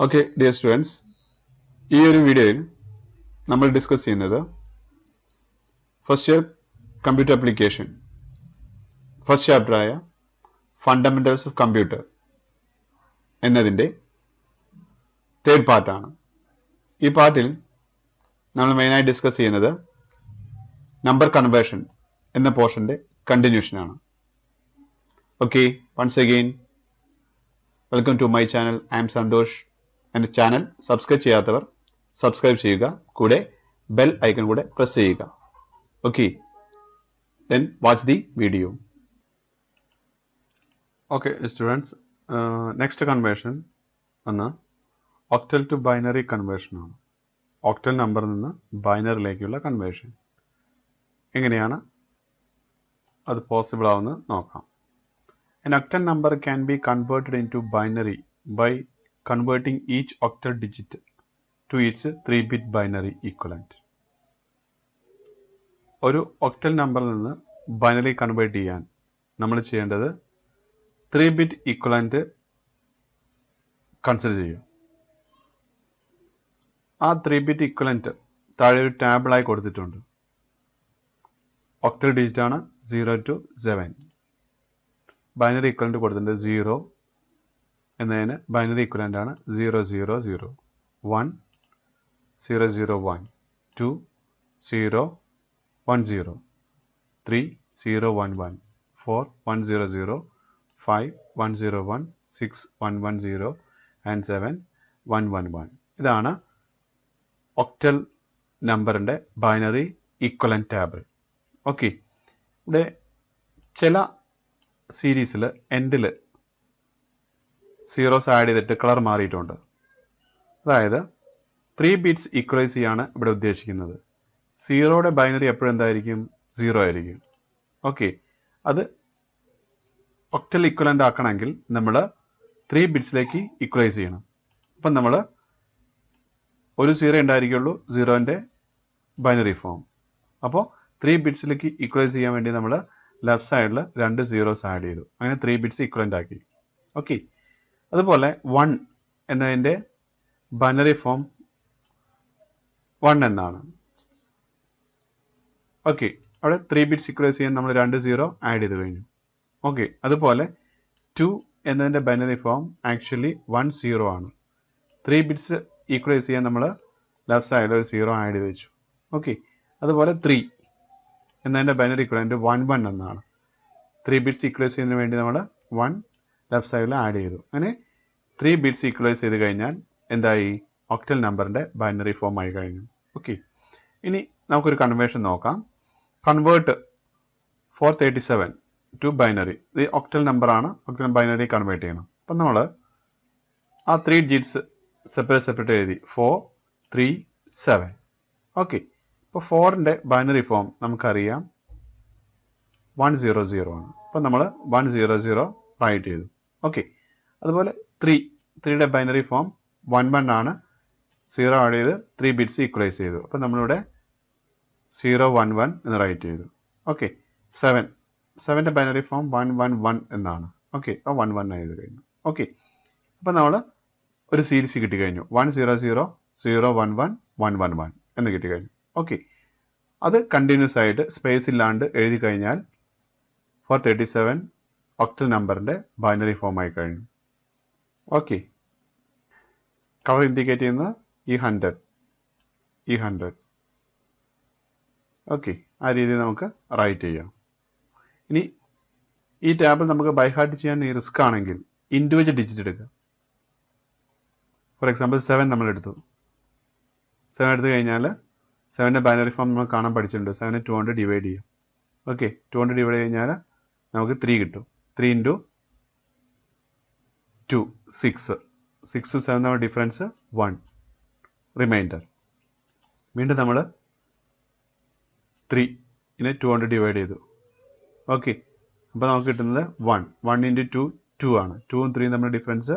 Okay, dear students, ഈ ഒരു വീഡിയോയിൽ നമ്മൾ ഡിസ്കസ് ചെയ്യുന്നത് first year computer application first ചാപ്റ്ററായ ഫണ്ടമെന്റൽസ് ഓഫ് കമ്പ്യൂട്ടർ എന്നതിൻ്റെ തേർഡ് പാർട്ടാണ്. ഈ പാർട്ടിൽ നമ്മൾ മെയിനായി ഡിസ്കസ് ചെയ്യുന്നത് നമ്പർ കൺവേർഷൻ എന്ന പോർഷൻ്റെ കണ്ടിന്യൂഷനാണ്. Okay, once again welcome to my channel. I am Santhosh. എൻ്റെ ചാനൽ സബ്സ്ക്രൈബ് ചെയ്യാത്തവർ സബ്സ്ക്രൈബ് ചെയ്യുക, കൂടെ ബെൽ ഐക്കൺ കൂടെ പ്രസ് ചെയ്യുക. Okay, then watch the video. Okay students, next conversion ഒന്ന് ഒക്ടൽ ടു ബൈനറി കൺവേർഷനാണ്. ഒക്ടൽ നമ്പറിൽ നിന്ന് ബൈനറിയിലേക്കുള്ള കൺവേർഷൻ എങ്ങനെയാണ് അത് പോസിബിൾ ആവുന്നത് നോക്കാം. An octal number can be converted into binary by converting each octal digit to its 3-bit binary equivalent. ഒരു octal നമ്പറിൽ നിന്ന് ബൈനറി കൺവേർട്ട് ചെയ്യാൻ നമ്മൾ ചെയ്യേണ്ടത് 3-bit ഈക്വലന്റ് കൺസിഡർ ചെയ്യും. ആ 3-bit ഈക്വലന്റ് താഴെ ഒരു ടാബിളായി കൊടുത്തിട്ടുണ്ട്. ഒക്ടൽ ഡിജിറ്റ് ആണ് 0 to 7. ബൈനറി ഈക്വലന്റ് കൊടുത്തിട്ടുണ്ട് 0 എന്നതിന് ബൈനറി ഈക്വലന്റ് ആണ് 000 1 001 2 010 3 011 4 100 5 101 6 110 and 7 111. ഇതാണ് ഒക്ടൽ നമ്പറിൻ്റെ ബൈനറി ഈക്വലന്റ് ടേബിൾ. ഓക്കെ, ഇവിടെ ചില സീരീസിൽ എൻഡിൽ സീറോസ് ആഡ് ചെയ്തിട്ട് കളർ മാറിയിട്ടുണ്ട്. അതായത് 3 ബിറ്റ്സ് ഈക്വലൈസ് ചെയ്യാണ് ഇവിടെ ഉദ്ദേശിക്കുന്നത്. സീറോയുടെ ബൈനറി എപ്പോഴും എന്തായിരിക്കും? 0 ആയിരിക്കും. ഓക്കെ, അത് ഒക്ടൽ ഈക്വലന്റ് ആക്കണമെങ്കിൽ നമ്മൾ 3 ബിറ്റ്സിലേക്ക് ഈക്വലൈസ് ചെയ്യണം. അപ്പം നമ്മൾ ഒരു 0 ഉണ്ടായിരിക്കുള്ളൂ സീറോൻ്റെ ബൈനറി ഫോം. അപ്പോൾ 3 ബിറ്റ്സിലേക്ക് ഈക്വലൈസ് ചെയ്യാൻ വേണ്ടി നമ്മൾ ലെഫ്റ്റ് സൈഡിൽ 2 സീറോസ് ആഡ് ചെയ്തു. അങ്ങനെ 3 ബിറ്റ്സ് ഈക്വലന്റ് ആക്കി. ഓക്കെ, അതുപോലെ 1 എന്നതിൻ്റെ ബൈനറി ഫോം 1 എന്നാണ്. ഓക്കെ, അവിടെ 3 ബിറ്റ്സ് ഈക്വലൈസ് ചെയ്യാൻ നമ്മൾ 2 സീറോ ആഡ് ചെയ്ത് കഴിഞ്ഞു. ഓക്കെ, അതുപോലെ 2 എന്നതിൻ്റെ ബൈനറി ഫോം ആക്ച്വലി 1 0 ആണ്. 3 ബിറ്റ്സ് ഈക്വലൈസ് ചെയ്യാൻ നമ്മൾ ലെഫ്റ്റ് സൈഡിൽ ഒരു 0 ആഡ് ചെയ്ത് വെച്ചു. ഓക്കെ, അതുപോലെ 3 എന്നതിൻ്റെ ബൈനറി ഈക്വലന്റ് 1 എന്നാണ്. 3 ബിറ്റ്സ് ഈക്വലൈസ് ചെയ്യുന്നതിന് വേണ്ടി നമ്മൾ 1 ലെഫ്റ്റ് സൈഡിൽ ആഡ് ചെയ്തു. അങ്ങനെ 3 ബിറ്റ്സ് ഈക്വലൈസ് ചെയ്ത് കഴിഞ്ഞാൽ എന്തായി? ഒക്ടൽ നമ്പറിൻ്റെ ബൈനറി ഫോം ആയി കഴിഞ്ഞു. ഓക്കെ, ഇനി നമുക്കൊരു കൺവേർഷൻ നോക്കാം. Convert 437 to binary. ഇത് ഒക്ടൽ നമ്പറാണ്, ഒക്ടൽ ബൈനറി കൺവേർട്ട് ചെയ്യണം. അപ്പം നമ്മൾ ആ 3 ഡിജിറ്റ്സ് സെപ്പറേറ്റ് എഴുതി 4 3 7. ഓക്കെ, ഇപ്പോൾ 4ൻ്റെ ബൈനറി ഫോം നമുക്കറിയാം 100 ആണ്. അപ്പം നമ്മൾ 100 റൈറ്റ് ചെയ്തു. ഓക്കെ, അതുപോലെ 3യുടെ ബൈനറി ഫോം 11 ആണ്. 0 ആഡ് ചെയ്ത് 3 ബിറ്റ്സ് ഈക്വലൈസ് ചെയ്തു. അപ്പം നമ്മളിവിടെ 011 എന്ന് റൈറ്റ് ചെയ്തു. ഓക്കെ, 7ൻ്റെ ബൈനറി ഫോം 111 എന്നാണ്. ഓക്കെ, അപ്പോൾ 11 ആയത് കഴിഞ്ഞു. ഓക്കെ, അപ്പം നമ്മൾ ഒരു സീരീസ് കിട്ടിക്കഴിഞ്ഞു. 100 011 111 എന്ന് കിട്ടിക്കഴിഞ്ഞു. ഓക്കെ, അത് കണ്ടിന്യൂസ് ആയിട്ട് സ്പേസ് ഇല്ലാണ്ട് എഴുതി കഴിഞ്ഞാൽ 437 ഒക്ടൽ നമ്പറിൻ്റെ ബൈനറി ഫോം ആയി കഴിഞ്ഞു. ഓക്കെ, കളർ ഇൻഡിക്കേറ്റ് ചെയ്യുന്നത് ഈ 100. ഓക്കെ, ആ രീതിയിൽ നമുക്ക് റൈറ്റ് ചെയ്യാം. ഇനി ഈ ടേബിൾ നമുക്ക് ബൈ ഹാർട്ട് ചെയ്യാൻ റിസ്ക് ആണെങ്കിൽ ഇൻഡിവിജ്വൽ ഡിജിറ്റ് എടുക്കുക. ഫോർ എക്സാമ്പിൾ 7 നമ്മൾ എടുത്തു. 7 എടുത്തു കഴിഞ്ഞാൽ 7ൻ്റെ ബൈനറി ഫോം നമ്മൾ കാണാൻ പഠിച്ചിട്ടുണ്ട്. 7 200 ഡിവൈഡ് ചെയ്യാം. ഓക്കെ, 200 ഡിവൈഡ് കഴിഞ്ഞാൽ നമുക്ക് 3 കിട്ടും. 3 ഇൻറ്റു 2 6. 6 7 നമ്മുടെ ഡിഫറൻസ് 1 റിമൈൻഡർ. വീണ്ടും നമ്മൾ 3നെ 200 ഡിവൈഡ് ചെയ്തു. ഓക്കെ, അപ്പോൾ നമുക്ക് കിട്ടുന്നത് 1 ഇൻറ്റു 2 2 ആണ്. 2ഉം 3ഉം നമ്മുടെ ഡിഫറൻസ്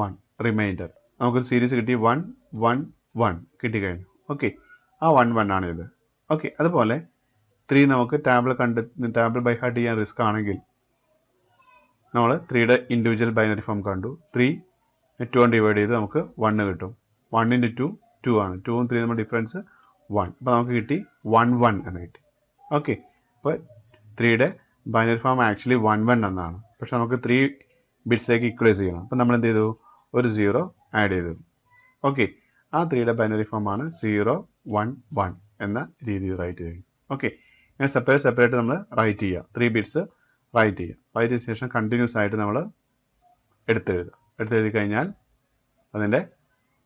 1 റിമൈൻഡർ. നമുക്കൊരു സീരീസ് കിട്ടി 1 1 1 കിട്ടിക്കഴിഞ്ഞു. ഓക്കെ, ആ 1 ആണ് ഇത്. ഓക്കെ, അതുപോലെ 3 നമുക്ക് ടാബിൾ ബൈ ഹാർട്ട് ചെയ്യാൻ റിസ്ക് ആണെങ്കിൽ നമ്മൾ 3യുടെ ഇൻഡിവിജ്വൽ ബൈനറി ഫോം കണ്ടു. 3 2 കൊണ്ട് ഡിവൈഡ് ചെയ്ത് നമുക്ക് 1 കിട്ടും. 1 ഇൻറ്റു 2 2 ആണ്. 2ഉം 3 നമ്മൾ ഡിഫറൻസ് 1. അപ്പോൾ നമുക്ക് കിട്ടി 1 1 എന്ന് കിട്ടി. ഓക്കെ, അപ്പോൾ 3യുടെ ബൈനറി ഫോം ആക്ച്വലി 1 1 എന്നാണ്. പക്ഷെ നമുക്ക് 3 ബിറ്റ്സിലേക്ക് ഇക്വലൈസ് ചെയ്യണം. അപ്പോൾ നമ്മൾ എന്ത് ചെയ്തു, ഒരു 0 ആഡ് ചെയ്തു. ഓക്കെ, ആ 3യുടെ ബൈനറി ഫോം ആണ് 0 1 1 എന്ന രീതിയിൽ റൈറ്റ് ചെയ്യും. ഓക്കെ, ഇങ്ങനെ സെപ്പറേറ്റ് നമ്മൾ റൈറ്റ് ചെയ്യുക. 3 ബിറ്റ്സ് റൈറ്റ് ചെയ്യുക. റൈറ്റ് ചെയ്ത ശേഷം കണ്ടിന്യൂസ് ആയിട്ട് നമ്മൾ എടുത്തെഴുതി കഴിഞ്ഞാൽ അതിൻ്റെ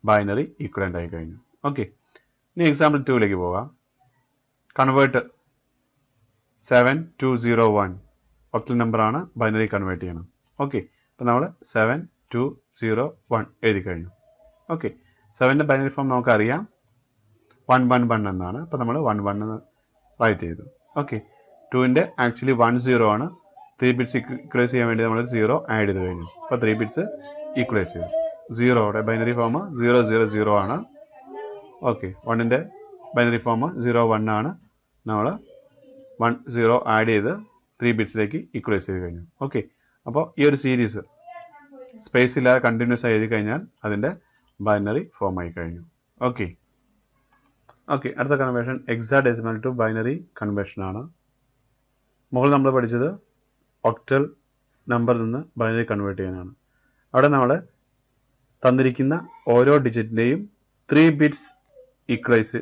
ബൈനറി ഈക്വലൻ്റ് ആയി കഴിഞ്ഞു. ഓക്കെ, ഇനി എക്സാമ്പിൾ 2ലേക്ക് പോകാം. കൺവേർട്ട് 7201 ഒക്ടൽ നമ്പറാണ്, ബൈനറി കൺവേർട്ട് ചെയ്യണം. ഓക്കെ, അപ്പോൾ നമ്മൾ 7201 എഴുതി കഴിഞ്ഞു. ഓക്കെ, 7ൻ്റെ ബൈനറി ഫോം നമുക്കറിയാം 111 എന്നാണ്. അപ്പോൾ നമ്മൾ 11 എന്ന് റൈറ്റ് ചെയ്തു. ഓക്കെ, 2ൻ്റെ ആക്ച്വലി 10 ആണ്. 3 ബിറ്റ്സ് ഈക്വലൈസ് ചെയ്യാൻ വേണ്ടി നമ്മൾ 0 ആഡ് ചെയ്ത് കഴിഞ്ഞു. അപ്പോൾ 3 ബിറ്റ്സ് ഈക്വലൈസ് ചെയ്തു. 0യുടെ ബൈനറി ഫോം 000 ആണ്. ഓക്കെ, 1ൻ്റെ ബൈനറി ഫോം 01 ആണ്. നമ്മൾ 10 ആഡ് ചെയ്ത് 3 ബിറ്റ്സിലേക്ക് ഈക്വലൈസ് ചെയ്ത് കഴിഞ്ഞു. ഓക്കെ, അപ്പോൾ ഈ ഒരു സീരീസ് സ്പേസ് ഇല്ലാതെ കണ്ടിന്യൂസ് ആയി എഴുതി കഴിഞ്ഞാൽ അതിൻ്റെ ബൈനറി ഫോം ആയി കഴിഞ്ഞു. ഓക്കെ, അടുത്ത conversion hexadecimal to binary conversion ആണ്. മുകളിൽ നമ്മൾ പഠിച്ചത് ഒക്ടൽ നമ്പറിൽ നിന്ന് ബൈനറി കൺവേർട്ട് ചെയ്യാനാണ്. അവിടെ നമ്മൾ തന്നിരിക്കുന്ന ഓരോ ഡിജിറ്റിൻ്റെയും 3 ബിറ്റ്സ് ഈക്വലൈസ്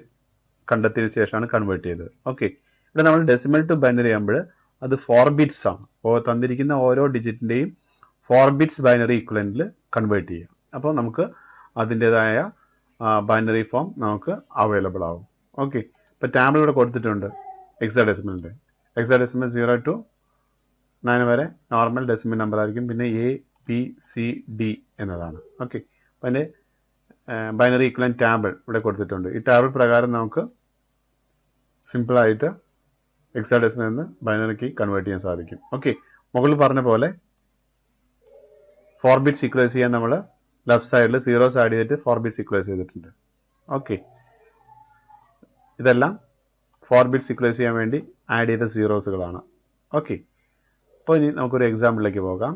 കണ്ടെത്തിയതിനു ശേഷമാണ് കൺവേർട്ട് ചെയ്തത്. ഓക്കെ, ഇവിടെ നമ്മൾ ഡെസിമൽ ടു ബൈനറി ആകുമ്പോൾ അത് 4 ബിറ്റ്സ് ആണ്. തന്നിരിക്കുന്ന ഓരോ ഡിജിറ്റിൻ്റെയും 4 ബിറ്റ്സ് ബൈനറി ഈക്വലൻറ്റിൽ കൺവേർട്ട് ചെയ്യാം. അപ്പോൾ നമുക്ക് അതിൻ്റെതായ ബൈനറി ഫോം നമുക്ക് അവൈലബിൾ ആവും. ഓക്കെ, ഇപ്പോൾ ടാബിൾ ഇവിടെ കൊടുത്തിട്ടുണ്ട് ഹെക്സാഡെസിമലിൻ്റെ. ഹെക്സാഡെസിമൽ 0 to 9 വരെ നോർമൽ ഡെസിമൽ നമ്പർ ആയിരിക്കും. പിന്നെ ABCD എന്നതാണ്. ഓക്കെ, അപ്പോൾ അതിൻ്റെ ബൈനറി ഈക്വലൻറ്റ് ടാബിൾ ഇവിടെ കൊടുത്തിട്ടുണ്ട്. ഈ ടാബിൾ പ്രകാരം നമുക്ക് സിമ്പിളായിട്ട് ഹെക്സാഡെസിമൽ നിന്ന് ബൈനറിക്ക് കൺവേർട്ട് ചെയ്യാൻ സാധിക്കും. ഓക്കെ, മുകളിൽ പറഞ്ഞ പോലെ 4 ബിറ്റ്സ് ഈക്വലൈസ് ചെയ്യാൻ നമ്മൾ ലെഫ്റ്റ് സൈഡിൽ 0s ആഡ് ചെയ്തിട്ട് 4 ബിറ്റ്സ് ഈക്വലൈസ് ചെയ്തിട്ടുണ്ട്. ഓക്കെ, ഇതെല്ലാം 4 ബിറ്റ്സ് ഈക്വലൈസ് ചെയ്യാൻ വേണ്ടി ആഡ് ചെയ്ത 0sകളാണ്. ഓക്കെ, അപ്പോൾ ഇനി നമുക്കൊരു എക്സാമ്പിളിലേക്ക് പോകാം.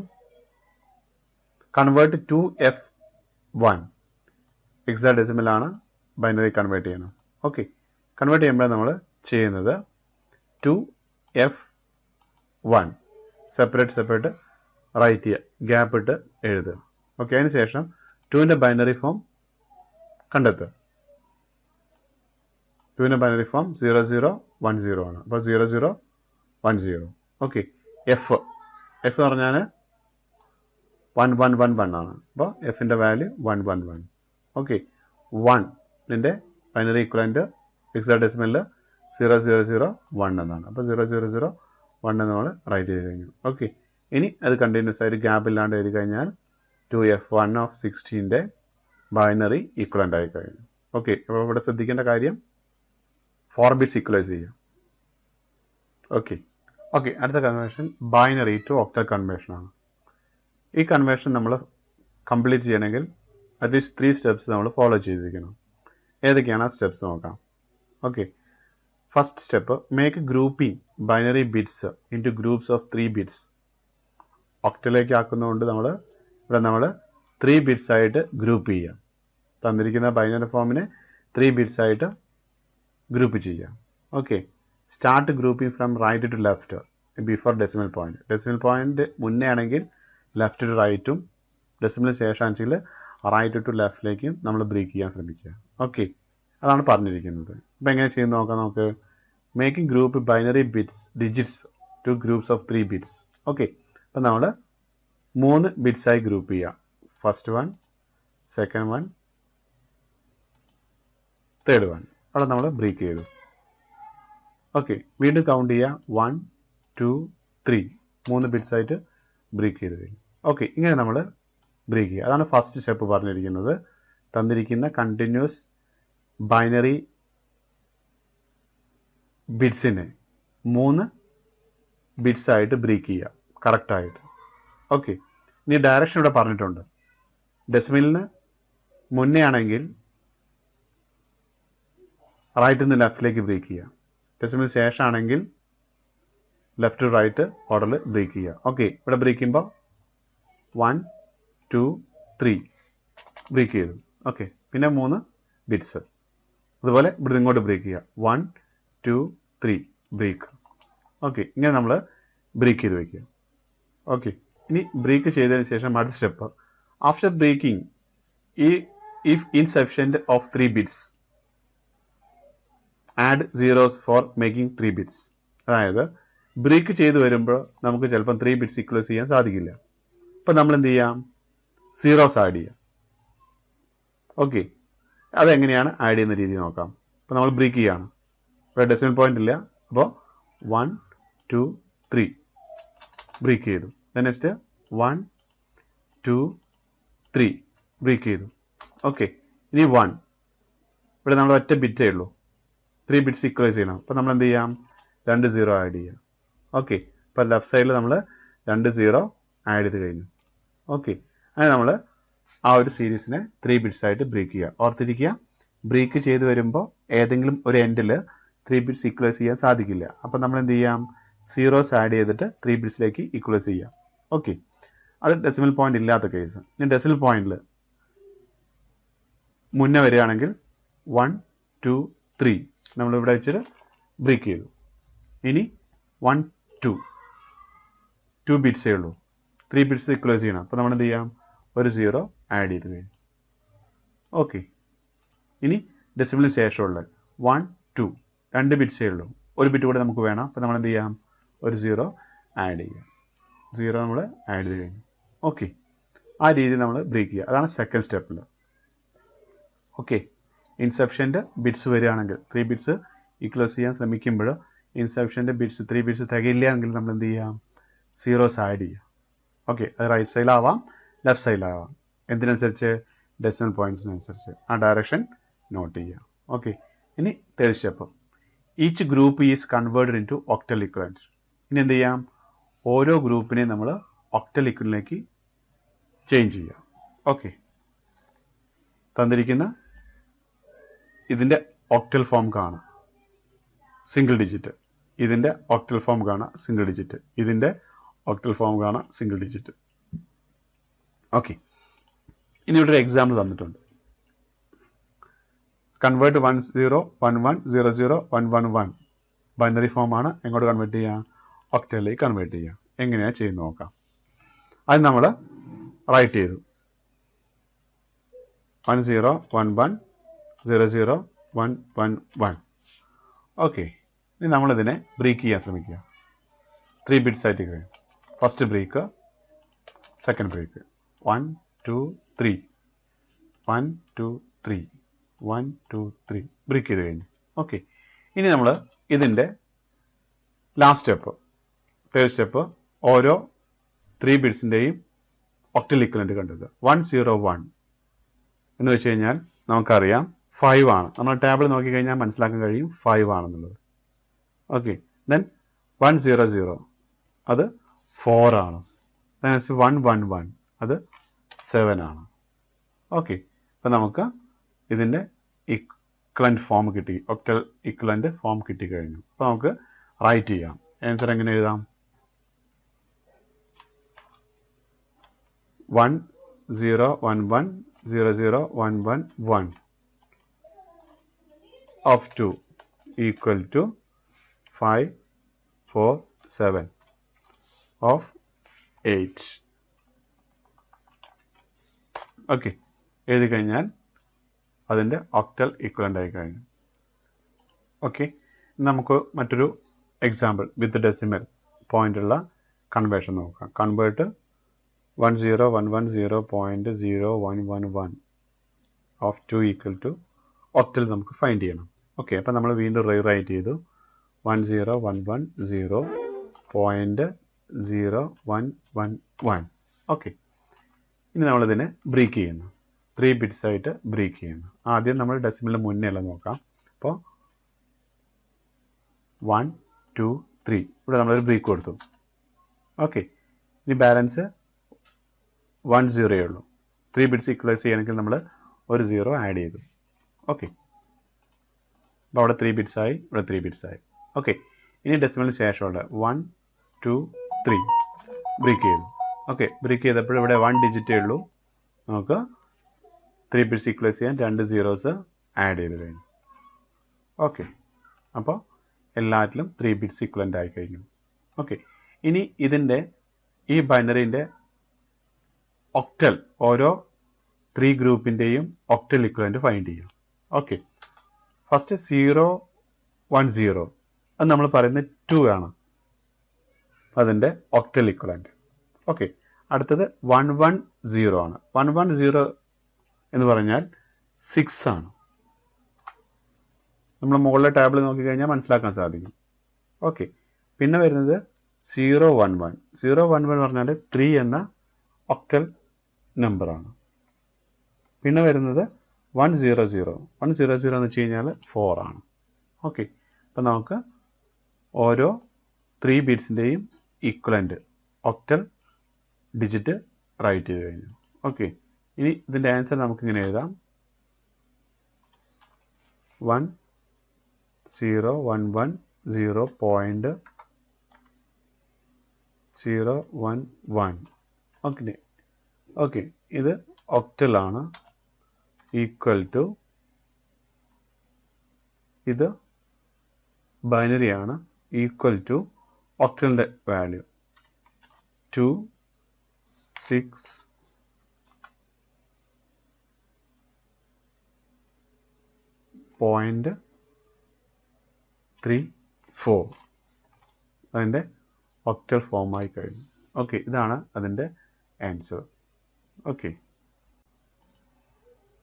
കൺവേർട്ട് 2F1 ഹെക്സാഡെസിമലാണ്, ബൈനറി കൺവേർട്ട് ചെയ്യണം. ഓക്കെ, കൺവേർട്ട് ചെയ്യുമ്പോൾ നമ്മൾ ചെയ്യുന്നത് 2F1 സെപ്പറേറ്റ് റൈറ്റ് ചെയ്യുക, ഗ്യാപ്പ് ഇട്ട് എഴുതുക. ഓക്കെ, അതിന് ശേഷം 2ൻ്റെ ബൈനറി ഫോം കണ്ടെത്തുക. 2ൻ്റെ ബൈനറി ഫോം 0010 ആണ്. അപ്പോൾ 0010. ഓക്കെ, എഫ് എന്ന് പറഞ്ഞാൽ 1111 ആണ്. അപ്പോൾ എഫിൻ്റെ വാല്യൂ 111. ഓക്കെ, 1ൻ്റെ ബൈനറി ഈക്വലൻ്റ് ഹെക്സാഡെസിമലിൽ 0001 എന്നാണ്. അപ്പോൾ 0001 എന്ന് നമ്മൾ റൈറ്റ് ചെയ്ത് കഴിഞ്ഞു. ഓക്കെ, ഇനി അത് കണ്ടിന്യൂസ് ആയിട്ട് ഗ്യാപ്പ് ഇല്ലാണ്ട് എഴുതി കഴിഞ്ഞാൽ 2F1 of 16ൻ്റെ ബൈനറി ഈക്വലൻ്റ് ആയി കഴിഞ്ഞു. ഓക്കെ, അപ്പോൾ ഇവിടെ ശ്രദ്ധിക്കേണ്ട കാര്യം 4 ബിറ്റ്സ് ഈക്വലൈസ് ചെയ്യാം. ഓക്കെ, അടുത്ത conversion binary to octal conversion ആണ്. ഈ കൺവേർഷൻ നമ്മൾ കംപ്ലീറ്റ് ചെയ്യണമെങ്കിൽ അറ്റ്ലീസ്റ്റ് 3 സ്റ്റെപ്സ് നമ്മൾ ഫോളോ ചെയ്തിരിക്കണം. ഏതൊക്കെയാണ് ആ സ്റ്റെപ്സ് നോക്കാം. Okay, first step, make grouping binary bits into groups of 3 bits. ഒക്ടലിലേക്ക് ആക്കുന്നതുകൊണ്ട് നമ്മൾ 3 ബിറ്റ്സ് ആയിട്ട് ഗ്രൂപ്പ് ചെയ്യാം. തന്നിരിക്കുന്ന ബൈനറി ഫോമിനെ 3 ബിറ്റ്സ് ആയിട്ട് ഗ്രൂപ്പ് ചെയ്യാം. Okay, start grouping from right to left before decimal point. Decimal point മുന്നേ ആണെങ്കിൽ ലെഫ്റ്റ് ടു റൈറ്റും, ഡെസിമലിന് ശേഷമാണെങ്കിൽ റൈറ്റ് ടു ലെഫ്റ്റിലേക്കും നമ്മൾ ബ്രേക്ക് ചെയ്യാൻ ശ്രമിക്കുക. ഓക്കെ, അതാണ് പറഞ്ഞിരിക്കുന്നത്. അപ്പോൾ എങ്ങനെ ചെയ്യുന്ന നോക്കാം നമുക്ക്. Making group binary digits to groups of 3 bits. Okay, അപ്പോൾ നമ്മൾ 3 ബിറ്റ്സായി ഗ്രൂപ്പ് ചെയ്യുക. First one, second one, third one. അവിടെ നമ്മൾ ബ്രേക്ക് ചെയ്തു. ഓക്കെ, വീണ്ടും കൗണ്ട് ചെയ്യുക. 1 2 3 3 ബിറ്റ്സായിട്ട് ബ്രേക്ക് ചെയ്ത് കഴിഞ്ഞു. ഓക്കെ, ഇങ്ങനെ നമ്മൾ ബ്രേക്ക് ചെയ്യുക. അതാണ് ഫസ്റ്റ് സ്റ്റെപ്പ് പറഞ്ഞിരിക്കുന്നത്. തന്നിരിക്കുന്ന കണ്ടിന്യൂസ് ബൈനറി ബിറ്റ്സിനെ 3 ബിറ്റ്സായിട്ട് ബ്രേക്ക് ചെയ്യുക കറക്റ്റായിട്ട്. ഓക്കെ, ഇനി ഡയറക്ഷൻ ഇവിടെ പറഞ്ഞിട്ടുണ്ട്. ഡെസിമലിന് മുന്നേ ആണെങ്കിൽ റൈറ്റിൽ നിന്ന് ലെഫ്റ്റിലേക്ക് ബ്രേക്ക് ചെയ്യുക. ഡെസിമലിന് ശേഷമാണെങ്കിൽ ലെഫ്റ്റ് ടു റൈറ്റ് ഓർഡറിൽ ബ്രേക്ക് ചെയ്യുക. ഓക്കെ, ഇവിടെ ബ്രേക്ക് ചെയ്യുമ്പോൾ 1 2 3 ബ്രേക്ക് ചെയ്തു. ഓക്കെ, പിന്നെ 3 ബിറ്റ്സ്. അതുപോലെ ഇവിടുന്ന് ഇങ്ങോട്ട് ബ്രേക്ക് ചെയ്യുക. 1 2 3 ബ്രേക്ക്. ഓക്കെ, ഇങ്ങനെ നമ്മൾ ബ്രേക്ക് ചെയ്ത് വയ്ക്കുക. ഓക്കെ, ഇനി ബ്രേക്ക് ചെയ്തതിന് ശേഷം അടുത്ത step, after breaking if insufficient of 3 bits add zeros for making 3 bits. അതായത് ബ്രേക്ക് ചെയ്ത് വരുമ്പോൾ നമുക്ക് ചിലപ്പം 3 ബിറ്റ്സ് ഈക്വലൈസ് ചെയ്യാൻ സാധിക്കില്ല. അപ്പം നമ്മൾ എന്ത് ചെയ്യാം? സീറോസ് ആഡ് ചെയ്യാം. ഓക്കെ, അതെങ്ങനെയാണ് ആഡ് ചെയ്യുന്ന രീതി നോക്കാം. അപ്പോൾ നമ്മൾ ബ്രേക്ക് ചെയ്യാണ്. ഇവിടെ ഡെസിമൽ പോയിന്റ് ഇല്ല, അപ്പോൾ 1 2 3 ബ്രേക്ക് ചെയ്തു. നെക്സ്റ്റ് 1 2 3 ബ്രേക്ക് ചെയ്തു. ഓക്കെ, ഇനി 1, ഇവിടെ നമ്മൾ ഒറ്റ ബിറ്റേ ഉള്ളൂ, 3 ബിറ്റ്സ് ഈക്വലൈസ് ചെയ്യണം. അപ്പോൾ നമ്മൾ എന്ത് ചെയ്യാം? 2 സീറോ ആഡ് ചെയ്യാം. ഓക്കെ, ഇപ്പോൾ ലെഫ്റ്റ് സൈഡിൽ നമ്മൾ 2 സീറോ ആഡ് ചെയ്ത് കഴിഞ്ഞു. ഓക്കെ, അങ്ങനെ നമ്മൾ ആ ഒരു സീരീസിനെ 3 ബിറ്റ്സ് ആയിട്ട് ബ്രേക്ക് ചെയ്യുക. ഓർത്തിരിക്കുക, ബ്രേക്ക് ചെയ്ത് വരുമ്പോൾ ഏതെങ്കിലും ഒരു എൻഡിൽ 3 ബിറ്റ്സ് ഈക്വലൈസ് ചെയ്യാൻ സാധിക്കില്ല. അപ്പോൾ നമ്മൾ എന്ത് ചെയ്യാം? സീറോസ് ആഡ് ചെയ്തിട്ട് 3 ബിറ്റ്സിലേക്ക് ഈക്വലൈസ് ചെയ്യാം. ഓക്കെ, അത് ഡെസിമൽ പോയിന്റ് ഇല്ലാത്ത കേസ്. ഇനി ഡെസിമൽ പോയിന്റിൽ മുന്നേ വരികയാണെങ്കിൽ 1 2 3 നമ്മളിവിടെ വെച്ചിട്ട് ബ്രേക്ക് ചെയ്തു. ഇനി 1 2 ബിറ്റ്സേ ഉള്ളൂ, 3 ബിറ്റ്സ് ഈക്വലൈസ് ചെയ്യണം. അപ്പോൾ നമ്മൾ എന്ത് ചെയ്യാം? ഒരു സീറോ ആഡ് ചെയ്ത് കഴിഞ്ഞു. ഓക്കെ, ഇനി ഡെസിമലിന് ശേഷമുള്ള 1 2 2 ബിറ്റ്സേ ഉള്ളൂ, ഒരു ബിറ്റ് കൂടെ നമുക്ക് വേണം. അപ്പോൾ നമ്മൾ എന്ത് ചെയ്യാം? ഒരു സീറോ ആഡ് ചെയ്യാം. സീറോ നമ്മൾ ആഡ് ചെയ്ത് കഴിഞ്ഞു. ഓക്കെ, ആ രീതി നമ്മൾ ബ്രേക്ക് ചെയ്യുക. അതാണ് സെക്കൻഡ് സ്റ്റെപ്പിൽ. ഓക്കെ, ഇൻസഫിഷ്യൻ്റ് ബിറ്റ്സ് വരികയാണെങ്കിൽ 3 ബിറ്റ്സ് ഈക്വലൈസ് ചെയ്യാൻ ശ്രമിക്കുമ്പോൾ ഇൻസഫിഷ്യൻ്റ് ബിറ്റ്സ് 3 ബിറ്റ്സ് തികയില്ല എങ്കിൽ നമ്മൾ എന്ത് ചെയ്യാം? സീറോസ് ആഡ് ചെയ്യാം. ഓക്കെ, അത് റൈറ്റ് സൈഡിലാവാം, ലെഫ്റ്റ് സൈഡിലാവാം, എന്തിനനുസരിച്ച്? ഡെസിമൽ പോയിന്റ്സിനനുസരിച്ച്. ആ ഡയറക്ഷൻ നോട്ട് ചെയ്യാം. ഓക്കെ, ഇനി third step, each group is converted into octal equivalent. ഇനി എന്ത് ചെയ്യാം? ഓരോ ഗ്രൂപ്പിനെയും നമ്മൾ ഒക്ടൽ ഇക്വലന്റിലേക്ക് ചേഞ്ച് ചെയ്യാം. ഓക്കെ, തന്നിരിക്കുന്ന ഇതിൻ്റെ ഒക്ടൽ ഫോം കാണാം, സിംഗിൾ ഡിജിറ്റ്. ഇതിൻ്റെ ഒക്ടൽ ഫോം കാണാം, സിംഗിൾ ഡിജിറ്റ്. ഇതിൻ്റെ ഒക്ടൽ ഫോം കാണാം, സിംഗിൾ ഡിജിറ്റ്. ഓക്കെ, ഇനി ഇവിടെ ഒരു എക്സാമ്പിൾ തന്നിട്ടുണ്ട്. കൺവേർട്ട് 1011001111 ബൈനറി ഫോമാണ്. എങ്ങോട്ട് കൺവേർട്ട് ചെയ്യുക? ഒക്ടലിലേക്ക് കൺവേർട്ട് ചെയ്യുക. എങ്ങനെയാണ് ചെയ്യുന്നത് നോക്കാം. അത് നമ്മൾ റൈറ്റ് ചെയ്തു 1011001111. ഓക്കെ, ഇനി നമ്മളിതിനെ ബ്രേക്ക് ചെയ്യാൻ ശ്രമിക്കുക. 3 ബിറ്റ്സ് ആയിട്ട് കഴിയും. First break, second break, 1 2 3 1 2 3 1 2 3 break ചെയ്ത് കഴിഞ്ഞു. ഓക്കെ, ഇനി നമ്മൾ ഇതിൻ്റെ ലാസ്റ്റ് സ്റ്റെപ്പ്, തേർഡ് സ്റ്റെപ്പ്, ഓരോ 3 ബിറ്റ്സിൻ്റെയും ഒക്ടൽ ഇക്വലന്റ് കണ്ടെത്തുക. 101 എന്ന് വെച്ച് കഴിഞ്ഞാൽ നമുക്കറിയാം 5 ആണ്. നമ്മൾ ടേബിൾ നോക്കിക്കഴിഞ്ഞാൽ മനസ്സിലാക്കാൻ കഴിയും 5 ആണെന്നുള്ളത്. ഓക്കെ, ദെൻ 100 അത് 4 ആണ്. 111 അത് 7 ആണ്. ഓക്കെ, അപ്പം നമുക്ക് ഇതിൻ്റെ ഇക്വലന്റ് ഫോം കിട്ടി, ഒക്ടൽ ഇക്വലന്റ് ഫോം കിട്ടിക്കഴിഞ്ഞു. അപ്പോൾ നമുക്ക് റൈറ്റ് ചെയ്യാം. ആൻസർ എങ്ങനെ എഴുതാം? 10110011 of 2 equal to 547 of 8. Okay, എഴുതി കഴിഞ്ഞാൽ അതിൻ്റെ ഒക്ടൽ ഇക്വലൻ്റ് ആയി കഴിഞ്ഞു. ഓക്കെ, നമുക്ക് മറ്റൊരു എക്സാമ്പിൾ വിത്ത് ഡെസിമൽ പോയിൻ്റുള്ള കൺവേർഷൻ നോക്കാം. Convert 1011.0111 of 2 equal to octal നമുക്ക് ഫൈൻഡ് ചെയ്യണം. ഓക്കെ, അപ്പം നമ്മൾ വീണ്ടും റൈറ്റ് ചെയ്തു 1011.0111. ഓക്കെ, ഇനി നമ്മളിതിനെ ബ്രേക്ക് ചെയ്യുന്നു. 3 ബിറ്റ്സ് ആയിട്ട് ബ്രേക്ക് ചെയ്യുന്നു. ആദ്യം നമ്മൾ ഡെസിമലിന് മുന്നേ എല്ലാം നോക്കാം. അപ്പോൾ 1 2 3 ഇവിടെ നമ്മളൊരു ബ്രേക്ക് കൊടുത്തു. ഓക്കെ, ഇനി ബാലൻസ് 10 ഉള്ളൂ. 3 ബിറ്റ്സ് ഈക്വലൈസ് ചെയ്യണമെങ്കിൽ നമ്മൾ ഒരു 0 ആഡ് ചെയ്തു. ഓക്കെ, അപ്പോൾ അവിടെ 3 ബിറ്റ്സ് ആയി, ഇവിടെ 3 ബിറ്റ്സ് ആയി. ഓക്കെ, ഇനി ഡെസിമലിന് ശേഷമുള്ള 1 2 3 ബ്രേക്ക് ചെയ്തു. ഓക്കെ, ബ്രേക്ക് ചെയ്തപ്പോൾ ഇവിടെ 1 ഡിജിറ്റേ ഉള്ളൂ. നമുക്ക് 3 ബിറ്റ്സ് ഈക്വലൈസ് ചെയ്യാൻ 2 സീറോസ് ആഡ് ചെയ്ത് കഴിഞ്ഞു. ഓക്കെ, അപ്പോൾ എല്ലാറ്റിലും 3 ബിറ്റ്സ് ഈക്വലൻ്റ് ആയി കഴിഞ്ഞു. ഓക്കെ, ഇനി ഇതിൻ്റെ ഈ ബൈനറിൻ്റെ ഒക്ടൽ ഓരോ 3 ഗ്രൂപ്പിൻ്റെയും ഒക്ടൽ ഇക്വലൻ്റ് ഫൈൻഡ് ചെയ്യാം. ഓക്കെ, ഫസ്റ്റ് 0 1 0 അത് നമ്മൾ പറയുന്നത് 2 ആണ് അതിൻ്റെ ഒക്ടൽ ഇക്വലൻ്റ്. ഓക്കെ, അടുത്തത് 1 1 0 ആണ്. 1 1 0 എന്ന് പറഞ്ഞാൽ 6 ആണ്. നമ്മൾ മുകളിലെ ടേബിൾ നോക്കിക്കഴിഞ്ഞാൽ മനസ്സിലാക്കാൻ സാധിക്കും. ഓക്കെ, പിന്നെ വരുന്നത് 0 1 1 0 1 1 പറഞ്ഞാൽ 3 എന്ന ഒക്ടൽ നമ്പറാണ്. പിന്നെ വരുന്നത് 1 0 0 1 0 0 എന്ന് വെച്ച് കഴിഞ്ഞാൽ 4 ആണ്. ഓക്കെ, അപ്പം നമുക്ക് ഓരോ 3 ബിറ്റ്സിൻ്റെയും ഈക്വലൻ്റ് ഒക്ടൽ ഡിജിറ്റ് റൈറ്റ് ചെയ്ത് കഴിഞ്ഞു. ഓക്കെ, ഇനി ഇതിൻ്റെ ആൻസർ നമുക്കിങ്ങനെ എഴുതാം. 1 0 1 1 0.011. ഓക്കെ, ഓക്കെ, ഇത് ഒക്ടലാണ്. ഈക്വൽ ടു ഇത് ബൈനറി ആണ്. ഈക്വൽ ടു ഒക്ടലിൻ്റെ വാല്യൂ 2 6 0.34 അതിൻ്റെ ഒക്ടൽ ഫോമായി കഴിഞ്ഞു. ഓക്കെ, ഇതാണ് അതിൻ്റെ ആൻസർ. ഓക്കെ,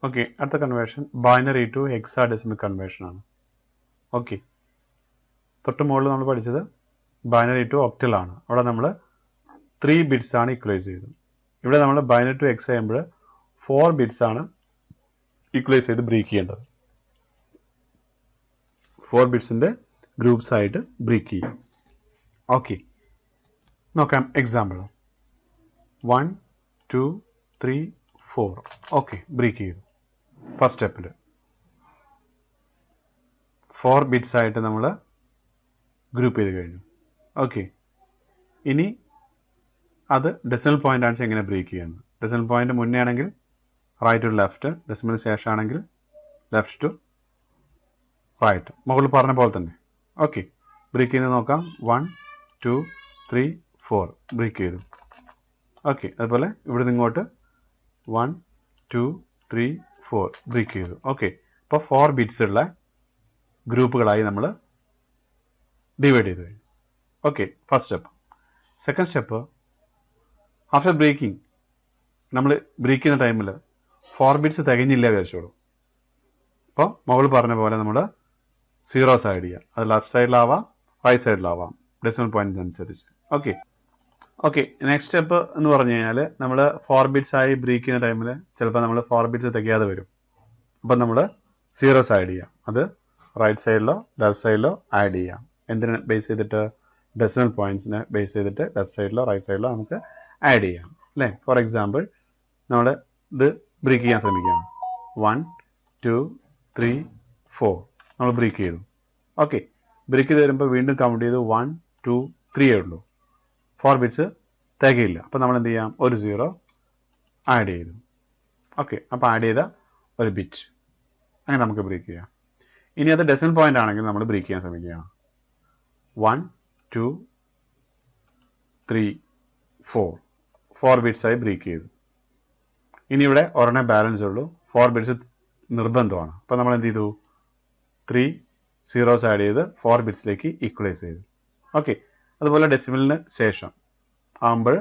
ഓക്കെ, അടുത്ത conversion binary to hexadecimal conversion ആണ്. ഓക്കെ, തൊട്ട് മുകളിൽ നമ്മൾ പഠിച്ചത് ബൈനറി ടു ഒക്ടൽ ആണ്. അവിടെ നമ്മൾ 3 ബിറ്റ്സ് ആണ് ഈക്വലൈസ് ചെയ്തത്. ഇവിടെ നമ്മൾ ബൈനറി ടു ഹെക്സ ചെയ്യുമ്പോൾ 4 ബിറ്റ്സ് ആണ് ഈക്വലൈസ് ചെയ്ത് ബ്രേക്ക് ചെയ്യേണ്ടത്. 4 ബിറ്റ്സിൻ്റെ ഗ്രൂപ്പ്സ് ആയിട്ട് ബ്രേക്ക് ചെയ്യും. ഓക്കെ, നോക്കാം എക്സാമ്പിൾ. 1 2 3 4. ഓക്കെ, ബ്രേക്ക് ചെയ്തു. ഫസ്റ്റ് സ്റ്റെപ്പിൽ 4 ബിറ്റ്സ് ആയിട്ട് നമ്മൾ ഗ്രൂപ്പ് ചെയ്ത് കഴിഞ്ഞു. ഓക്കെ, ഇനി അത് ഡെസിമൽ പോയിന്റ് ആണ് എങ്ങനെ ബ്രേക്ക് ചെയ്യുന്നത്. ഡെസിമൽ പോയിന്റ് മുന്നേ ആണെങ്കിൽ റൈറ്റ് ടു ലെഫ്റ്റ്, ഡെസിമലിന് ശേഷം ആണെങ്കിൽ ലെഫ്റ്റ് ടു റൈറ്റ്, മുകളിൽ പറഞ്ഞ പോലെ തന്നെ. ഓക്കെ, ബ്രേക്ക് ചെയ്യുന്നത് നോക്കാം. 1 2 3 4 ബ്രേക്ക് ചെയ്തു. ഓക്കെ, അതുപോലെ ഇവിടെ നിന്ന് ഇങ്ങോട്ട് 1 2 3 4 ബ്രേക്ക് ചെയ്തു. ഓക്കെ, അപ്പോൾ 4 ബിറ്റ്സ് ഉള്ള ഗ്രൂപ്പുകളായി നമ്മൾ ഡിവൈഡ് ചെയ്ത് കഴിഞ്ഞു. Okay, first step. Second step, after breaking നമ്മൾ ബ്രേക്ക് ചെയ്യുന്ന ടൈമിൽ 4 ബിറ്റ്സ് തികഞ്ഞില്ല വിചാരിച്ചോളൂ. അപ്പോൾ മുകളിൽ പറഞ്ഞ പോലെ നമ്മൾ സീറോസ് ആഡ് ചെയ്യുക. അത് ലെഫ്റ്റ് സൈഡിലാവാം റൈറ്റ് സൈഡിലാവാം ഡെസിമൽ പോയിന്റ് അനുസരിച്ച്. ഓക്കെ, ഓക്കെ, നെക്സ്റ്റ് സ്റ്റെപ്പ് എന്ന് പറഞ്ഞു കഴിഞ്ഞാൽ നമ്മൾ 4 ബിറ്റ്സ് ആയി ബ്രേക്ക് ചെയ്യുന്ന ടൈമിൽ ചിലപ്പോൾ നമ്മൾ 4 ബിറ്റ്സ് തികയാതെ വരും. അപ്പം നമ്മൾ സീറോസ് ആഡ് ചെയ്യാം. അത് റൈറ്റ് സൈഡിലോ ലെഫ്റ്റ് സൈഡിലോ ആഡ് ചെയ്യാം. എന്തിനെ ബേസ് ചെയ്തിട്ട്? ഡെസിമൽ പോയിന്റ്സിനെ ബേസ് ചെയ്തിട്ട് ലെഫ്റ്റ് സൈഡിലോ റൈറ്റ് സൈഡിലോ നമുക്ക് ആഡ് ചെയ്യാം അല്ലേ. ഫോർ എക്സാമ്പിൾ നമ്മൾ ഇത് ബ്രേക്ക് ചെയ്യാൻ ശ്രമിക്കുകയാണ്. 1 2 3 4 നമ്മൾ ബ്രേക്ക് ചെയ്തു. ഓക്കെ, ബ്രേക്ക് ചെയ്ത് വരുമ്പോൾ വീണ്ടും കൗണ്ട് ചെയ്ത് 1 2 3 ഉള്ളൂ. 4 ബിറ്റ്സ് തികയില്ല. അപ്പോൾ നമ്മൾ എന്ത് ചെയ്യാം? ഒരു 0 ആഡ് ചെയ്തു. ഓക്കെ, അപ്പോൾ ആഡ് ചെയ്ത ഒരു ബിറ്റ് അങ്ങനെ നമുക്ക് ബ്രേക്ക് ചെയ്യാം. ഇനി അത് ഡെസിമൽ പോയിന്റ് ആണെങ്കിൽ നമ്മൾ ബ്രേക്ക് ചെയ്യാൻ ശ്രമിക്കുകയാണ്. 1 2 3 4 ബിറ്റ്സ് ആയി ബ്രേക്ക് ചെയ്തു. ഇനി ഇവിടെ ഒരെണ്ണേ ബാലൻസ് ഉള്ളൂ. 4 ബിറ്റ്സ് നിർബന്ധമാണ്. അപ്പോൾ നമ്മൾ എന്ത് ചെയ്തു? 3 സീറോസ് ആഡ് ചെയ്ത് 4 ബിറ്റ്സിലേക്ക് ഈക്വലൈസ് ചെയ്തു. ഓക്കെ, അതുപോലെ ഡെസിമലിന് ശേഷം ആകുമ്പോൾ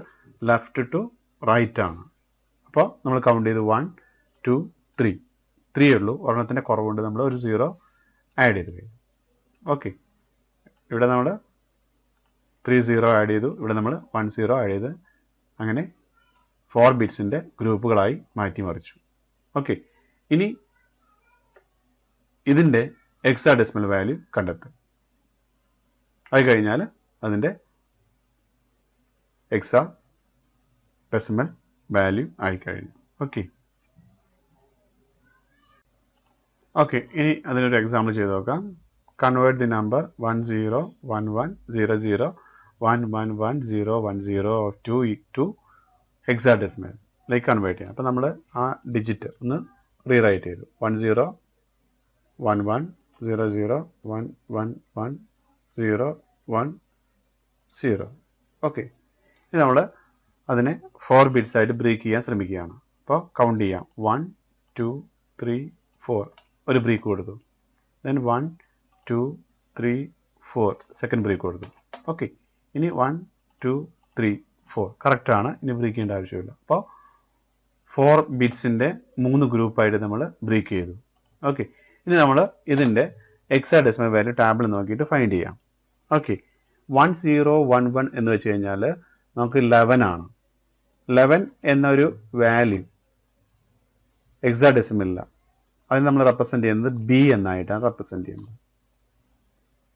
ലെഫ്റ്റ് ടു റൈറ്റ് ആണ്. അപ്പോൾ നമ്മൾ കൗണ്ട് ചെയ്ത് 1 2 3 ഉള്ളൂ. ഒരെണ്ണത്തിൻ്റെ കുറവുണ്ട്, നമ്മൾ ഒരു 0 ആഡ് ചെയ്ത് കഴിഞ്ഞു. ഓക്കെ, ഇവിടെ നമ്മൾ 3 0 ആഡ് ചെയ്തു. ഇവിടെ നമ്മൾ 1 0 ആഡ് ചെയ്ത് അങ്ങനെ 4 ബിറ്റ്സിൻ്റെ ഗ്രൂപ്പുകളായി മാറ്റിമറിച്ചു. ഓക്കെ, ഇനി ഇതിൻ്റെ ഹെക്സാഡെസിമൽ വാല്യൂ കണ്ടെത്തും. അത് കഴിഞ്ഞാൽ അതിൻ്റെ ഹെക്സാഡെസിമൽ വാല്യൂ ആയിക്കഴിഞ്ഞു. ഓക്കെ, ഓക്കെ, ഇനി അതിനൊരു എക്സാമ്പിൾ ചെയ്ത് നോക്കാം. Convert the number 101100111010 to hexadecimal like convert ചെയ്യാം. അപ്പോൾ നമ്മൾ ആ ഡിജിറ്റ് ഒന്ന് റീറൈറ്റ് ചെയ്തു. 1 0 1 1 0 0 1 1 1 0 1 0. ഓക്കെ, ഇനി നമ്മൾ അതിനെ 4 ബിറ്റ്സ് ആയിട്ട് ബ്രേക്ക് ചെയ്യാൻ ശ്രമിക്കുകയാണ്. അപ്പോൾ കൗണ്ട് ചെയ്യാം. 1 2 3 4 ഒരു ബ്രേക്ക് കൊടുത്തു. ദെൻ 1 2 3 4 സെക്കൻഡ് ബ്രേക്ക് കൊടുത്തു. ഓക്കെ, ഇനി 1 2 3 4 കറക്റ്റാണ്. ഇനി ബ്രേക്ക് ചെയ്യേണ്ട ആവശ്യമില്ല. അപ്പോൾ 4 ബിറ്റ്സിൻ്റെ 3 ഗ്രൂപ്പായിട്ട് നമ്മൾ ബ്രേക്ക് ചെയ്തു. ഓക്കെ, ഇനി നമ്മൾ ഇതിൻ്റെ ഹെക്സാഡെസിമൽ വാല്യൂ ടാബിൾ നോക്കിയിട്ട് ഫൈൻഡ് ചെയ്യാം. ഓക്കെ, 1 0 1 1 എന്ന് വെച്ച് കഴിഞ്ഞാൽ നമുക്ക് 11 ആണ്. 11 എന്നൊരു വാല്യൂ ഹെക്സാഡെസിമലില്ല. അതിന് നമ്മൾ റെപ്രസെൻറ്റ് ചെയ്യുന്നത് ബി എന്നായിട്ടാണ് റെപ്രസെൻറ്റ് ചെയ്യുന്നത്.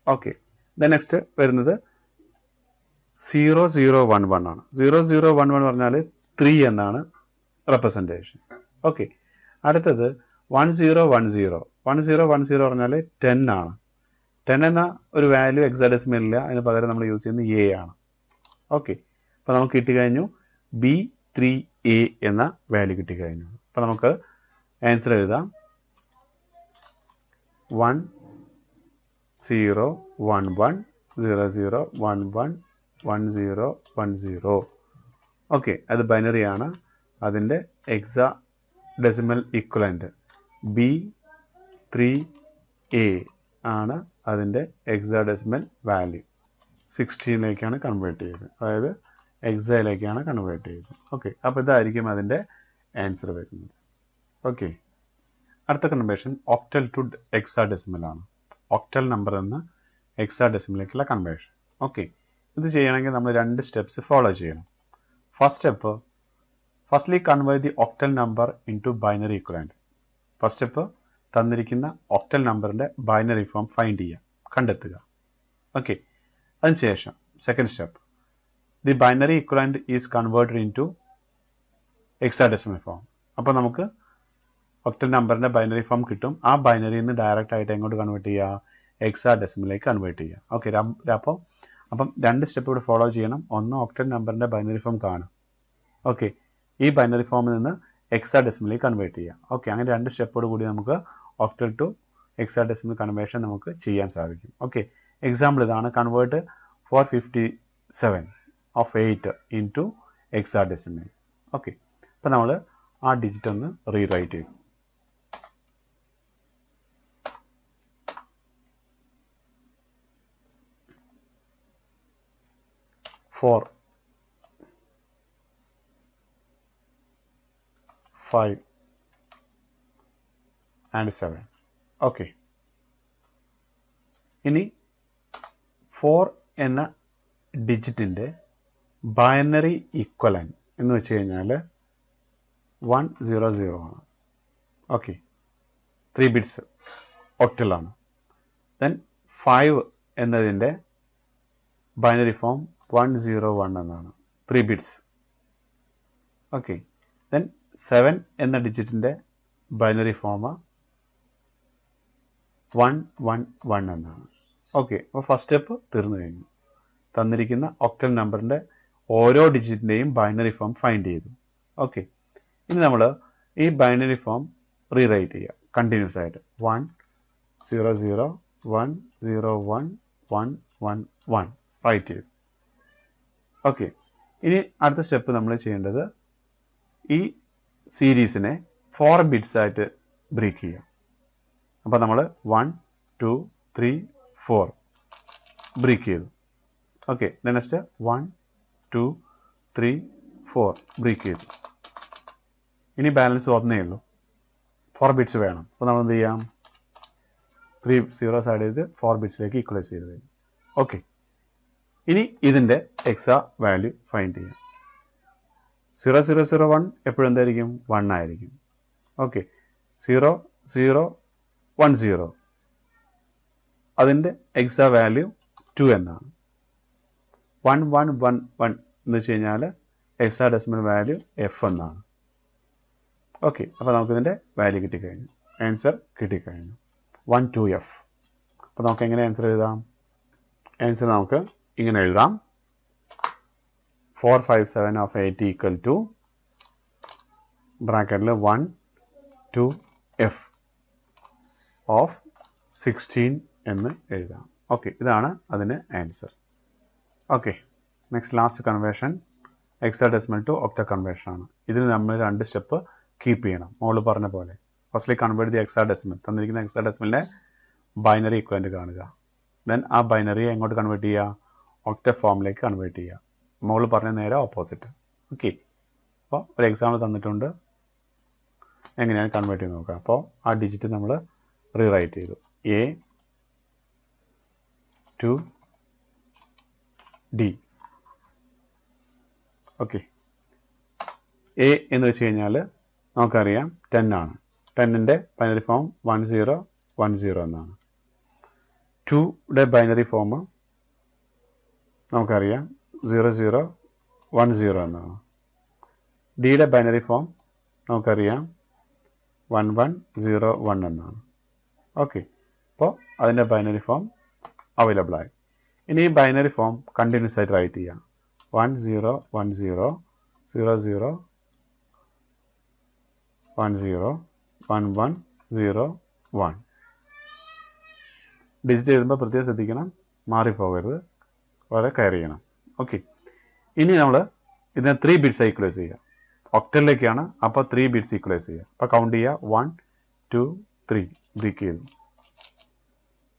ഓക്കെ, ദെൻ നെക്സ്റ്റ് വരുന്നത് 0 0 1 1 ആണ്. 0 0 1 1 പറഞ്ഞാൽ 3 എന്നാണ് റെപ്രസെൻറ്റേഷൻ. ഓക്കെ, അടുത്തത് 1 0 1 0 1 0 1 0 പറഞ്ഞാൽ 10 ആണ്. 10 എന്ന ഒരു വാല്യൂ ഹെക്സാഡെസിമൽ ഇല്ല, അതിന് പകരം നമ്മൾ യൂസ് ചെയ്യുന്നത് എ ആണ്. ഓക്കെ, അപ്പോൾ നമുക്ക് കിട്ടിക്കഴിഞ്ഞു B3A എന്ന വാല്യൂ കിട്ടിക്കഴിഞ്ഞു. അപ്പോൾ നമുക്ക് ആൻസർ എഴുതാം 1 0 1 1 0 0 1 1 1 0 1 0. ഓക്കെ, അത് ബൈനറി ആണ്. അതിൻ്റെ ഹെക്സാഡെസിമൽ ഇക്വലൻ്റ് B3A ആണ്. അതിൻ്റെ ഹെക്സാഡെസിമൽ വാല്യൂ 16ലേക്കാണ് കൺവേർട്ട് ചെയ്തത്, അതായത് എക്സയിലേക്കാണ് കൺവേർട്ട് ചെയ്തത്. ഓക്കെ, അപ്പോൾ ഇതായിരിക്കും അതിൻ്റെ ആൻസർ വരുന്നത്. ഓക്കെ, അടുത്ത കൺവേർഷൻ ഒക്ടൽ ടു ഹെക്സാഡെസിമൽ ആണ്. ഒക്ടൽ നമ്പർ എന്ന ഹെക്സാഡെസിമലിലേക്കുള്ള കൺവേർഷൻ. ഓക്കെ, ഇത് ചെയ്യണമെങ്കിൽ നമ്മൾ 2 സ്റ്റെപ്സ് ഫോളോ ചെയ്യണം. First step, firstly convert the octal number into binary equivalent. First step തന്നിരിക്കുന്ന ഒക്ടൽ നമ്പറിൻ്റെ ബൈനറി ഫോം ഫൈൻഡ് ചെയ്യുക, കണ്ടെത്തുക. ഓക്കെ, അതിനുശേഷം second step, the binary equivalent is converted into hexadecimal form. അപ്പോൾ നമുക്ക് octal നമ്പറിൻ്റെ binary form കിട്ടും. ആ ബൈനറിയിൽ നിന്ന് ഡയറക്റ്റ് ആയിട്ട് എങ്ങോട്ട് കൺവേർട്ട് ചെയ്യുക? ഹെക്സാഡെസിമലിലേക്ക് കൺവേർട്ട് ചെയ്യുക. ഓക്കെ, അപ്പം 2 സ്റ്റെപ്പ് ഇവിടെ ഫോളോ ചെയ്യണം. ഒന്ന് ഒക്ടൽ നമ്പറിൻ്റെ ബൈനറി ഫോം കാണും. ഓക്കെ, ഈ ബൈനറി ഫോമിൽ നിന്ന് ഹെക്സാഡെസിമലിലേക്ക് കൺവേർട്ട് ചെയ്യുക. ഓക്കെ, അങ്ങനെ 2 സ്റ്റെപ്പോട് കൂടി നമുക്ക് ഒക്ടൽ ടു ഹെക്സാഡെസിമൽ കൺവേർഷൻ നമുക്ക് ചെയ്യാൻ സാധിക്കും. ഓക്കെ, എക്സാമ്പിൾ ഇതാണ്. Convert 457 of 8 into hexadecimal. Okay, അപ്പോൾ നമ്മൾ ആ ഡിജിറ്റ് ഒന്ന് റീറൈറ്റ് ചെയ്യും. Four, 5 and 7. ഓക്കെ, ഇനി 4 എന്ന ഡിജിറ്റിൻ്റെ ബൈനറി ഈക്വലൻ്റ് എന്ന് വെച്ച് കഴിഞ്ഞാൽ 100 ആണ്. Okay, 3 bits ഒക്ടലാണ്. ദെൻ 5 എന്നതിൻ്റെ ബൈനറി ഫോം 101 എന്നാണ്, 3 ബിറ്റ്സ്. ഓക്കെ, ദെൻ 7 എന്ന ഡിജിറ്റിൻ്റെ ബൈനറി ഫോം 111 എന്നാണ്. ഓക്കെ, അപ്പോൾ ഫസ്റ്റ് സ്റ്റെപ്പ് തീർന്നു കഴിഞ്ഞു. തന്നിരിക്കുന്ന ഒക്ടൽ നമ്പറിൻ്റെ ഓരോ ഡിജിറ്റിൻ്റെയും ബൈനറി ഫോം ഫൈൻഡ് ചെയ്തു. ഓക്കെ, ഇനി നമ്മൾ ഈ ബൈനറി ഫോം റീറൈറ്റ് ചെയ്യുക കണ്ടിന്യൂസ് ആയിട്ട്. 1 0 0 1 0 1 1 1 1 റൈറ്റ് ചെയ്തു. ഓക്കെ, ഇനി അടുത്ത സ്റ്റെപ്പ് നമ്മൾ ചെയ്യേണ്ടത് ഈ സീരീസിനെ 4 ബിറ്റ്സ് ആയിട്ട് ബ്രേക്ക് ചെയ്യുക. അപ്പോൾ നമ്മൾ 1 2 3 4 ബ്രേക്ക് ചെയ്തു. ഓക്കെ, നെക്സ്റ്റ് 1 2 3 4 ബ്രേക്ക് ചെയ്തു. ഇനി ബാലൻസ് ഒന്നേ ഉള്ളൂ, 4 ബിറ്റ്സ് വേണം. അപ്പോൾ നമ്മൾ എന്ത് ചെയ്യാം? 3 zeros ആഡ് ചെയ്ത് 4 ബിറ്റ്സിലേക്ക് ഈക്വലൈസ് ചെയ്ത് കഴിഞ്ഞു. ഓക്കെ, ഇനി ഇതിൻ്റെ എക്സാ വാല്യൂ ഫൈൻഡ് ചെയ്യാം. 0 0 0 1 എപ്പോഴും എന്തായിരിക്കും? 1 ആയിരിക്കും. ഓക്കെ, 0 0 1 0 അതിൻ്റെ എക്സാ വാല്യൂ 2 എന്നാണ്. 1 1 1 1 എന്ന് വെച്ച് കഴിഞ്ഞാൽ ഹെക്സാഡെസിമൽ വാല്യൂ എഫ് എന്നാണ്. ഓക്കെ, അപ്പോൾ നമുക്കിതിൻ്റെ വാല്യൂ കിട്ടിക്കഴിഞ്ഞു, ആൻസർ കിട്ടിക്കഴിഞ്ഞു 12F. അപ്പോൾ നമുക്ക് എങ്ങനെ ആൻസർ എഴുതാം? ആൻസർ നമുക്ക് ഇങ്ങനെ എഴുതാം. 457 of 8 equal to ബ്രാക്കറ്റിൽ 1 2 എഫ് ഓഫ് 16 എന്ന് എഴുതാം. ഓക്കെ, ഇതാണ് അതിന് answer. Okay, next last conversion hexadecimal to octal conversion ആണ്. ഇതിന് നമ്മൾ 2 സ്റ്റെപ്പ് കീപ്പ് ചെയ്യണം. മോള് പറഞ്ഞ പോലെ ഫസ്റ്റ്ലി കൺവേർട്ട് ദി ഹെക്സാഡെസിമൽ, തന്നിരിക്കുന്ന ഹെക്സാഡെസിമലിന്റെ ബൈനറി ഇക്വലന്റ് കാണുക. ദെൻ ആ ബൈനറിയെ എങ്ങോട്ട് കൺവേർട്ട് ചെയ്യുക? ഒക്ട ഫോമിലേക്ക് കൺവേർട്ട് ചെയ്യുക. മോള് പറഞ്ഞ നേരെ ഓപ്പോസിറ്റ്. ഓക്കെ, അപ്പോൾ ഒരു എക്സാമ്പിൾ തന്നിട്ടുണ്ട്, എങ്ങനെയാണ് കൺവേർട്ട് ചെയ്ത് നോക്കുക. അപ്പോൾ ആ ഡിജിറ്റ് നമ്മൾ റീറൈറ്റ് ചെയ്തു. A to D. Okay, A എന്ന് വെച്ച് കഴിഞ്ഞാൽ നമുക്കറിയാം 10 ആണ്. 10ന്റെ ബൈനറി ഫോം 1010 എന്നാണ്. 2യുടെ ബൈനറി ഫോം നമുക്കറിയാം 0010 എന്നാണ്. ഡിയുടെ ബൈനറി ഫോം നമുക്കറിയാം 1101 എന്നാണ്. ഓക്കെ, അപ്പോൾ അതിൻ്റെ ബൈനറി ഫോം അവൈലബിൾ ആയി. ഇനി ഈ ബൈനറി ഫോം കണ്ടിന്യൂസ് ആയിട്ട് റൈറ്റ് ചെയ്യാം. 1010 0010 1101. ഡിജിറ്റ് എഴുതുമ്പോൾ പ്രത്യേകം ശ്രദ്ധിക്കണം, മാറിപ്പോകരുത്, വളരെ കെയർ ചെയ്യണം. ഓക്കെ, ഇനി നമ്മൾ ഇതിനെ 3 ബിറ്റ്സ് ഈക്വലൈസ് ചെയ്യുക. ഒക്ടലിലേക്കാണ്, അപ്പോൾ 3 ബിറ്റ്സ് ഈക്വലൈസ് ചെയ്യുക. അപ്പോൾ കൗണ്ട് ചെയ്യുക. 1 2 3 ബ്രേക്ക് ചെയ്തു.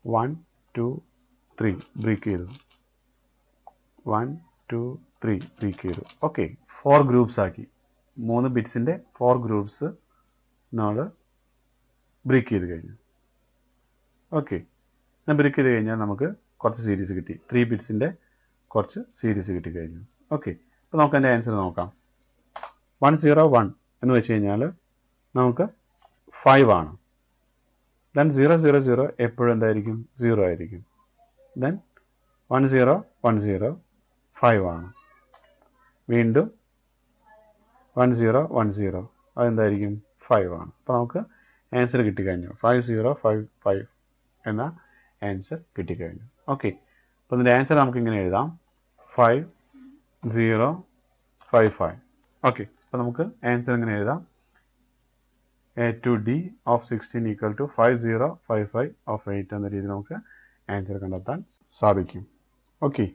1 2 3 ബ്രേക്ക് ചെയ്തു. 1 2 3 ബ്രേക്ക് ചെയ്തു. ഓക്കെ, 4 ഗ്രൂപ്പ്സ് ആക്കി. 3 ബിറ്റ്സിൻ്റെ 4 ഗ്രൂപ്പ്സ് നമ്മൾ ബ്രേക്ക് ചെയ്ത് കഴിഞ്ഞു. ഓക്കെ, ബ്രേക്ക് ചെയ്ത് കഴിഞ്ഞാൽ നമുക്ക് കുറച്ച് സീരീസ് കിട്ടി. 3 ബിറ്റ്സിൻ്റെ കുറച്ച് സീരീസ് കിട്ടിക്കഴിഞ്ഞു. ഓക്കെ, അപ്പോൾ നമുക്ക് അതിൻ്റെ ആൻസർ നോക്കാം. 101 എന്ന് വെച്ച് കഴിഞ്ഞാൽ നമുക്ക് 5 ആണ്. ദെൻ 000 എപ്പോഴും എന്തായിരിക്കും? 0 ആയിരിക്കും. ദെൻ 1010 5 ആണ്. വീണ്ടും 1010 അതെന്തായിരിക്കും? 5 ആണ്. അപ്പോൾ നമുക്ക് ആൻസർ കിട്ടിക്കഴിഞ്ഞു. 5055 എന്ന ആൻസർ കിട്ടിക്കഴിഞ്ഞു. ഓക്കെ, അപ്പോൾ ഇതിൻ്റെ ആൻസർ നമുക്ക് ഇങ്ങനെ എഴുതാം. 5055. ഓക്കെ, അപ്പോൾ നമുക്ക് ആൻസർ ഇങ്ങനെ എഴുതാം. A to D of 16 equal to 5055 of 8 എന്ന രീതിയിൽ നമുക്ക് ആൻസർ കണ്ടെത്താൻ സാധിക്കും. ഓക്കെ.